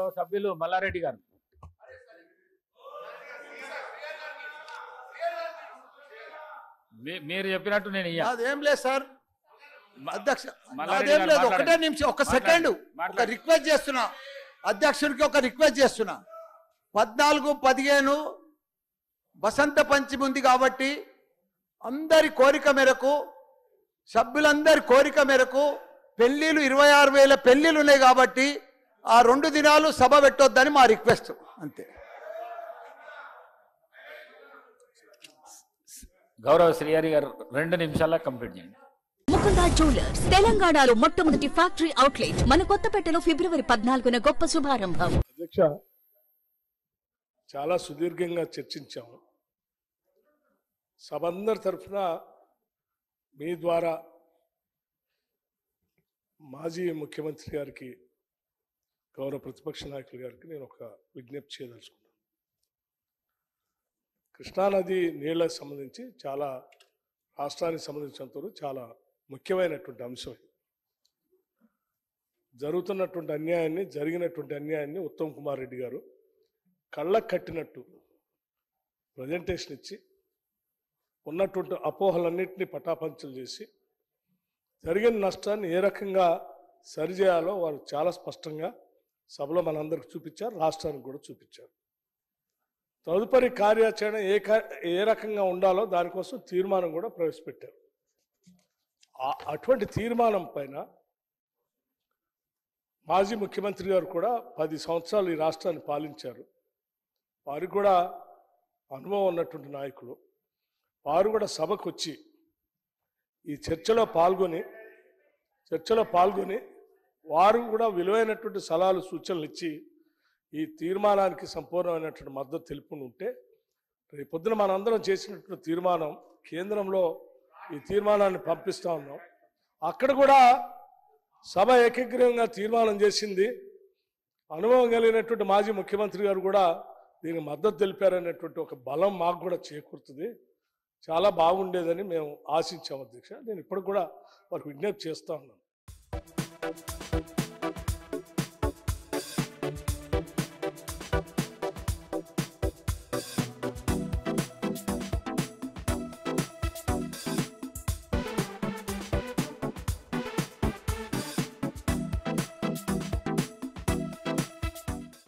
గౌరవ సభ్యులు మల్లారెడ్డి గారు. మీరు చెప్పినట్టు నేను అదేం లేదు సార్ అధ్యక్ష, అదేం లేదు. ఒకటే నిమిషం, ఒక సెకండ్, ఒక రిక్వెస్ట్ చేస్తున్నా అధ్యక్షుడికి, ఒక రిక్వెస్ట్ చేస్తున్నా. 14, 15 వసంత పంచమి ఉంది కాబట్టి అందరి కోరిక మేరకు, సభ్యులందరి కోరిక మేరకు పెళ్లిళ్ళు 26,000 పెళ్లిళ్ళు ఉన్నాయి కాబట్టి ఆ 2 దినాలు సభ పెట్టొద్దని మా రిక్వెస్ట్, అంతే. గౌరవ శ్రీహరి గారు 2 నిమిషాల్లో కంప్లీట్ చేయండి. ముకుందా జ్యువెలర్స్ తెలంగాణలో మొట్టమొదటి ఫ్యాక్టరీ అవుట్లెట్ మన కొత్తపేటలో ఫిబ్రవరి 14న గొప్ప శుభారంభం. అధ్యక్ష, చాలా సుదీర్ఘంగా చర్చించాము. సభ అందరి తరఫున మీ ద్వారా మాజీ ముఖ్యమంత్రి గారికి, గౌరవ ప్రతిపక్ష నాయకులు గారికి నేను ఒక విజ్ఞప్తి చేయదలుచుకున్నాను. కృష్ణానది నీళ్లకు సంబంధించి చాలా రాష్ట్రానికి సంబంధించినంతవరకు చాలా ముఖ్యమైనటువంటి అంశం. జరిగినటువంటి అన్యాయాన్ని ఉత్తమ్ కుమార్ రెడ్డి గారు కళ్ళకు కట్టినట్టు ప్రజెంటేషన్ ఇచ్చి ఉన్నటువంటి అపోహలన్నింటినీ పటాపంచలు చేసి జరిగిన నష్టాన్ని ఏ రకంగా సరిచేయాలో వారు చాలా స్పష్టంగా సభలో మనందరికి చూపించారు, రాష్ట్రానికి కూడా చూపించారు. తదుపరి కార్యాచరణ ఏ రకంగా ఉండాలో దానికోసం తీర్మానం కూడా ప్రవేశపెట్టారు. అటువంటి తీర్మానం పైన మాజీ ముఖ్యమంత్రి గారు కూడా 10 సంవత్సరాలు ఈ రాష్ట్రాన్ని పాలించారు. వారికి కూడా అనుభవం ఉన్నటువంటి నాయకులు. వారు కూడా సభకు వచ్చి ఈ చర్చలో పాల్గొని వారు కూడా విలువైనటువంటి సలహాలు, సూచనలు ఇచ్చి ఈ తీర్మానానికి సంపూర్ణమైనటువంటి మద్దతు తెలుపుని ఉంటే, రేపొద్దున మనందరం చేసినటువంటి తీర్మానం కేంద్రంలో ఈ తీర్మానాన్ని పంపిస్తూ ఉన్నాం. అక్కడ కూడా సభ ఏకగ్రీవంగా తీర్మానం చేసింది. అనుభవం కలిగినటువంటి మాజీ ముఖ్యమంత్రి గారు కూడా దీనికి మద్దతు తెలిపారనేటువంటి ఒక బలం మాకు కూడా చేకూరుతుంది. చాలా బాగుండేదని మేము ఆశించాము అధ్యక్ష. నేను ఇప్పుడు కూడా వారికి విజ్ఞప్తి చేస్తూ ఉన్నాను.